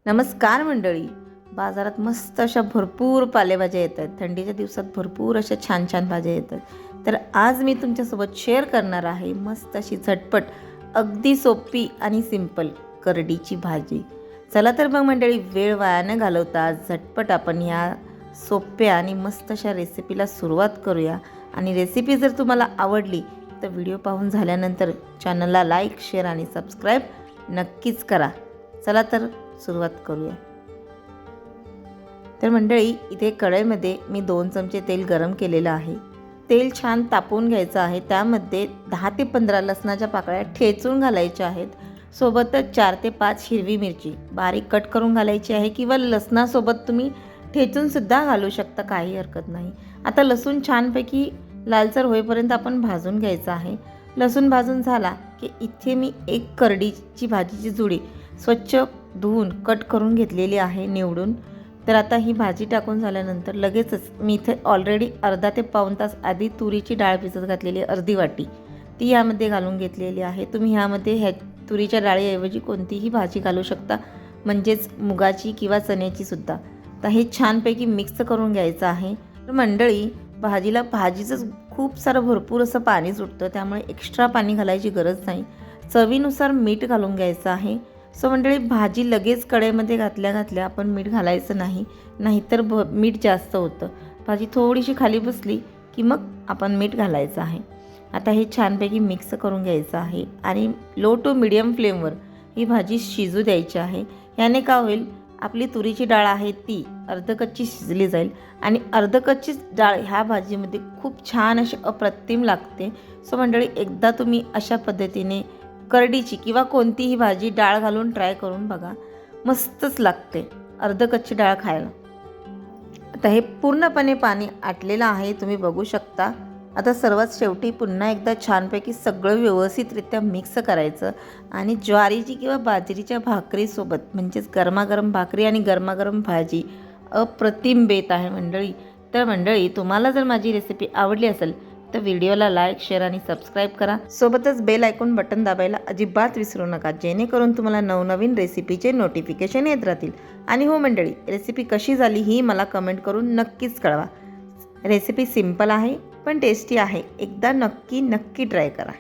नमस्कार मंडळी. बाजारात मस्त अशा भरपूर पालेभाज्या येत आहेत. थंडीच्या दिवसात भरपूर अशा छान छान भाज्या येतात. तर आज मी तुमच्यासोबत शेअर करणार आहे मस्त अशी झटपट, अगदी सोपी आणि सिंपल करडीची भाजी. चला तर मग मंडळी, वेळ वाया न घालवता झटपट आपण ह्या सोप्या आणि मस्त अशा रेसिपीला सुरुवात करूया. आणि रेसिपी जर तुम्हाला आवडली तर व्हिडिओ पाहून झाल्यानंतर चॅनलला लाईक, शेअर आणि सबस्क्राईब नक्कीच करा. चला तर सुरुवात करूया. तर मंडळी, इथे कढईमध्ये मी 2 चमचे तेल गरम केलेलं आहे. तेल छान तापवून घ्यायचं आहे. त्यामध्ये 10 ते 15 लसणाच्या पाकळ्या ठेचून घालायच्या आहेत. सोबतच 4 ते 5 हिरवी मिरची बारीक कट करून घालायची आहे, किंवा लसणासोबत तुम्ही ठेचून सुद्धा घालू शकता, काही हरकत नाही. आता लसूण छानपैकी लालसर होईपर्यंत आपण भाजून घ्यायचं आहे. लसूण भाजून झाला की इथे मी एक करडीची भाजीची जुडी स्वच्छ धुवून कट करून घेतलेली आहे, निवडून. तर आता ही भाजी टाकून झाल्यानंतर लगेचच मी इथे ऑलरेडी अर्धा ते पाऊण तास आधी तुरीची डाळ भिजत घातलेली अर्धी वाटी ती यामध्ये घालून घेतलेली आहे. तुम्ही ह्यामध्ये तुरीच्या डाळीऐवजी कोणतीही भाजी घालू शकता, म्हणजेच मुगाची किंवा चण्याची सुद्धा. तर हे छानपैकी मिक्स करून घ्यायचं आहे. तर मंडळी, भाजीचं खूप सारं भरपूर असं पाणी सुटतं, त्यामुळे एक्स्ट्रा पाणी घालायची गरज नाही. चवीनुसार मीठ घालून घ्यायचं आहे. सो मंडळी, भाजी लगेच कढईमध्ये घातल्या आपण मीठ घालायचं नाही, नाहीतर मीठ जास्त होतं. भाजी थोडीशी खाली बसली की मग आपण मीठ घालायचं आहे. आता हे छानपैकी मिक्स करून घ्यायचं आहे आणि लो टू मिडियम फ्लेमवर ही भाजी शिजू द्यायची आहे. याने काय होईल, आपली तुरीची डाळ आहे ती अर्धकच्ची शिजली जाईल आणि अर्धकच्ची डाळ ह्या भाजीमध्ये खूप छान अशी अप्रतिम लागते. सो मंडळी, एकदा तुम्ही अशा पद्धतीने करडीची किंवा कोणतीही भाजी डाळ घालून ट्राय करून बघा, मस्तच लागते अर्धकच्ची डाळ खायला. आता हे पूर्णपणे पाणी आटलेलं आहे, तुम्ही बघू शकता. आता सर्वात शेवटी पुन्हा एकदा छानपैकी सगळं व्यवस्थितरित्या मिक्स करायचं आणि ज्वारीची किंवा बाजरीच्या भाकरीसोबत, म्हणजेच गरमागरम भाकरी आणि गरमागरम भाजी अप्रतिम बेत आहे मंडळी. तर मंडळी, तुम्हाला जर माझी रेसिपी आवडली असेल तर व्हिडिओला लाईक, शेअर आणि सबस्क्राईब करा. सोबतच बेल आयकॉन बटन दाबायला अजिबात विसरू नका, जेणेकरून तुम्हाला नवनवीन रेसिपीचे नोटिफिकेशन येत राहतील. आणि हो मंडळी, रेसिपी कशी झाली ही मला कमेंट करून नक्कीच कळवा. रेसिपी सिंपल आहे पण टेस्टी आहे. एकदा नक्की ट्राय करा.